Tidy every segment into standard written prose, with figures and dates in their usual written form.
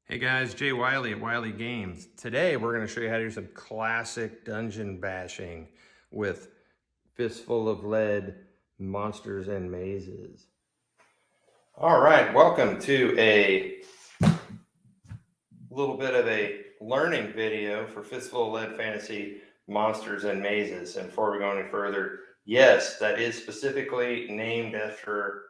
Hey guys, Jay Wiley at Wiley Games. Today we're going to show you how to do some classic dungeon bashing with Fistful of Lead Monsters and Mazes. All right, welcome to a little bit of a learning video for Fistful of Lead Fantasy Monsters and Mazes. And before we go any further, yes, that is specifically named after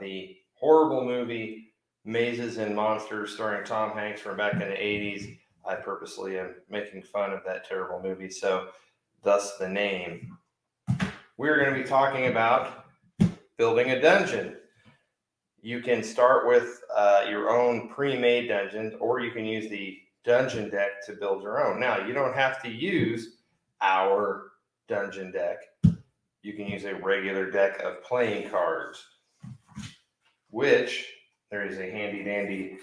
the horrible movie Mazes and Monsters starring Tom Hanks from back in the 80s. I purposely am making fun of that terrible movie, so thus the name. We're going to be talking about building a dungeon. You can start with your own pre-made dungeon, or you can use the dungeon deck to build your own. Now, you don't have to use our dungeon deck. You can use a regular deck of playing cards, which there is a handy-dandy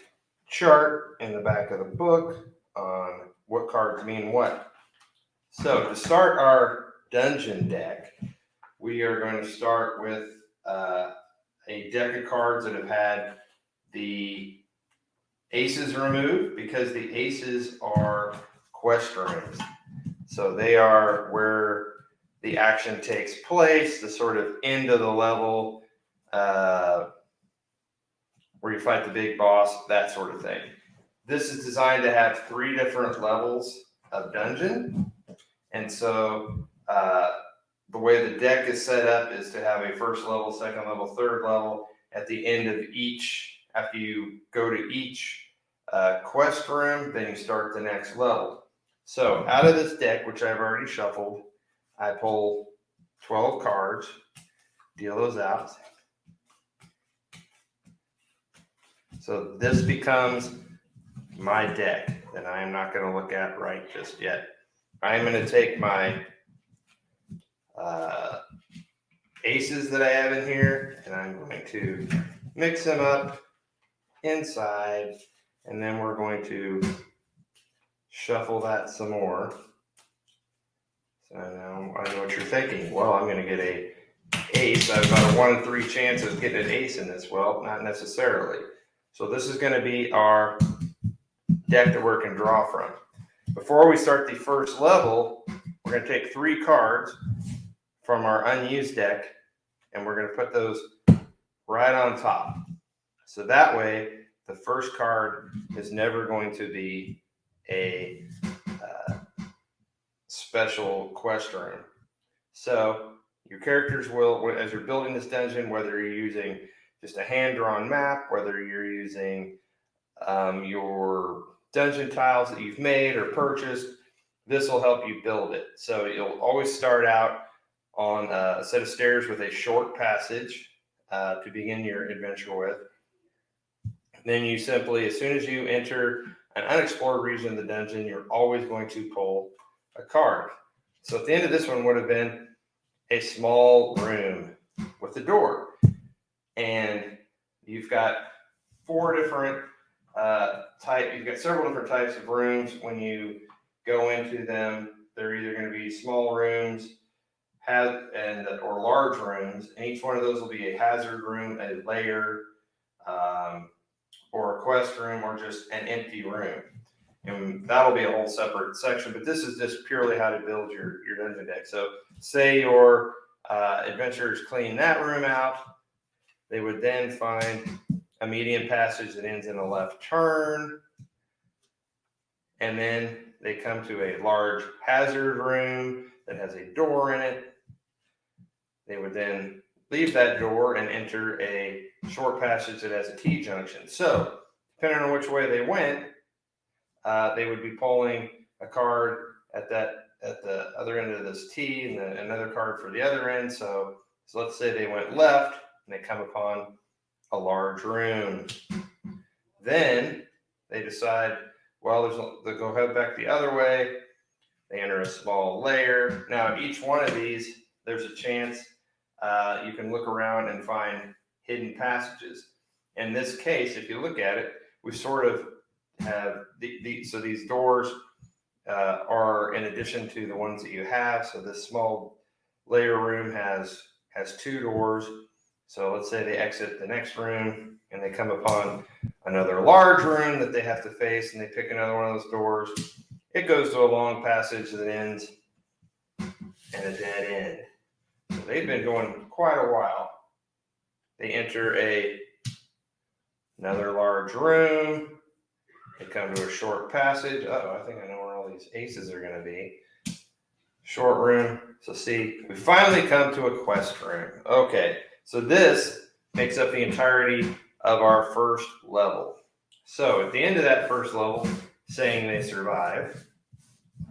chart in the back of the book on what cards mean what. So to start our dungeon deck, we are going to start with a deck of cards that have had the aces removed, because the aces are quest rooms. So they are where the action takes place, the sort of end of the level, where you fight the big boss, that sort of thing. This is designed to have 3 different levels of dungeon. And so the way the deck is set up is to have a first level, second level, third level. At the end of each, after you go to each quest room, then you start the next level. So out of this deck, which I've already shuffled, I pull 12 cards, deal those out. So this becomes my deck that I am not going to look at right just yet. I am going to take my aces that I have in here, and I'm going to mix them up inside, and then we're going to shuffle that some more. So now I know what you're thinking. Well, I'm going to get a ace. I have about a 1 in 3 chance of getting an ace in this. Well, not necessarily. So this is going to be our deck that we're going to draw from. Before we start the first level, we're going to take 3 cards from our unused deck, and we're going to put those right on top. So that way, the first card is never going to be a special quest room. So your characters will, as you're building this dungeon, whether you're using just a hand-drawn map, whether you're using your dungeon tiles that you've made or purchased, this will help you build it. So you'll always start out on a set of stairs with a short passage to begin your adventure with. Then you simply, as soon as you enter an unexplored region of the dungeon, you're always going to pull a card. So at the end of this one would have been a small room with a door. And you've got 4 different you've got several different types of rooms. When you go into them, they're either going to be small rooms or large rooms, and each one of those will be a hazard room, a lair, or a quest room, or just an empty room. And that'll be a whole separate section, but this is just purely how to build your dungeon deck. So say your adventurers clean that room out, they would then find a median passage that ends in a left turn, and then they come to a large hazard room that has a door in it. They would then leave that door and enter a short passage that has a T-junction. So depending on which way they went, they would be pulling a card at the other end of this T, and then another card for the other end. So let's say they went left and they come upon a large room. Then they decide, well, they'll go head back the other way. They enter a small lair. Now, each one of these, there's a chance you can look around and find hidden passages. In this case, if you look at it, we sort of have so these doors are in addition to the ones that you have. So this small lair room has 2 doors. So let's say they exit the next room and they come upon another large room that they have to face, and they pick another one of those doors. It goes to a long passage that ends in a dead end. So they've been going quite a while. They enter another large room. They come to a short passage. Uh-oh, I think I know where all these aces are going to be. Short room. So see, we finally come to a quest room. Okay, so this makes up the entirety of our first level. So at the end of that first level, saying they survive,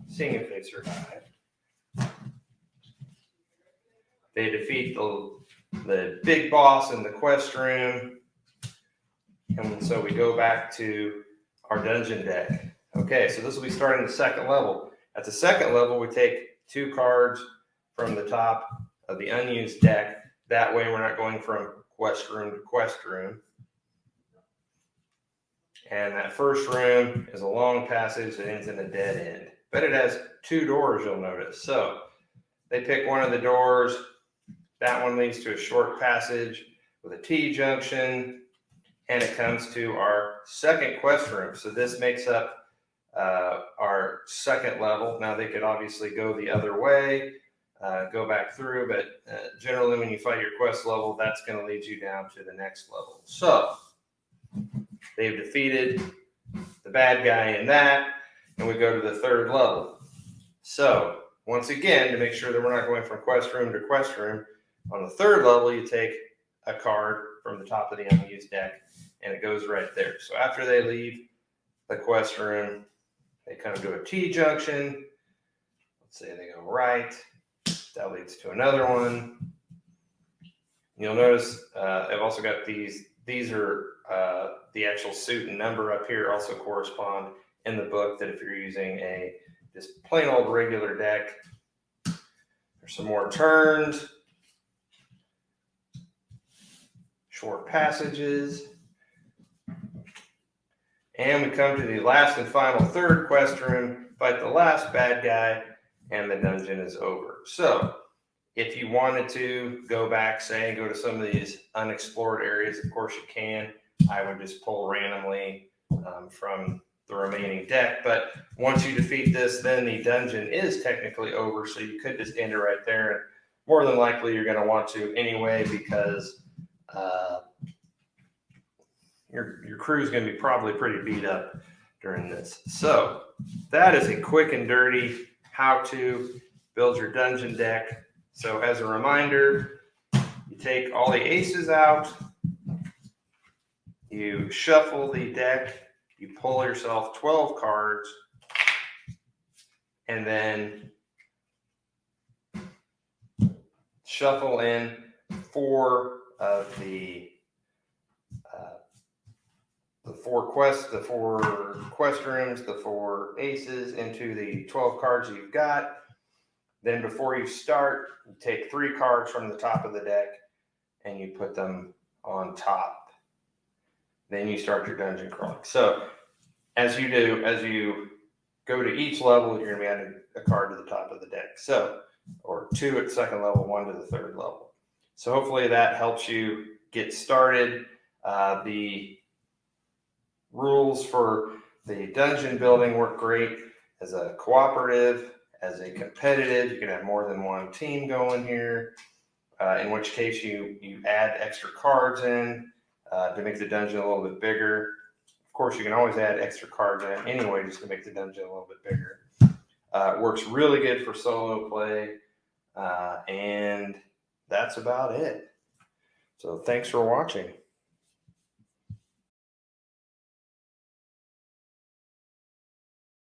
seeing if they survive, they defeat the big boss in the quest room, and so we go back to our dungeon deck. Okay, so this will be starting the second level. At the second level, we take 2 cards from the top of the unused deck. That way we're not going from quest room to quest room. And that first room is a long passage that ends in a dead end. But it has 2 doors, you'll notice. So they pick one of the doors. That one leads to a short passage with a T-junction. And it comes to our second quest room. So this makes up our second level. Now they could obviously go the other way, go back through, but generally when you fight your quest level, that's going to lead you down to the next level. So they've defeated the bad guy in that, and we go to the third level. So once again, to make sure that we're not going from quest room to quest room, on the third level, you take a card from the top of the unused deck, and it goes right there. So after they leave the quest room, they come to a T-junction. Let's say they go right. That leads to another one. You'll notice I've also got these. These are the actual suit and number up here also correspond in the book, that if you're using a just plain old regular deck. There's some more turns. Short passages. And we come to the last and final third quest room, fight the last bad guy, and the dungeon is over. So if you wanted to go back, say, and go to some of these unexplored areas, of course you can. I would just pull randomly from the remaining deck. But once you defeat this, then the dungeon is technically over. So you could just end it right there. And more than likely, you're going to want to anyway, because your crew is going to be probably pretty beat up during this. So that is a quick and dirty how to build your dungeon deck. So as a reminder, you take all the aces out, you shuffle the deck, you pull yourself 12 cards, and then shuffle in 4 of the 4 quest rooms, the 4 aces into the 12 cards you've got. Then before you start, you take 3 cards from the top of the deck and you put them on top. Then you start your dungeon crawling. So as you go to each level, you're going to be adding a card to the top of the deck. So, or 2 at second level, 1 to the third level. So hopefully that helps you get started. The rules for the dungeon building work great as a cooperative, as a competitive. You can have more than one team going here, in which case you add extra cards in to make the dungeon a little bit bigger. Of course, you can always add extra cards in anyway just to make the dungeon a little bit bigger. It works really good for solo play, and that's about it. So thanks for watching.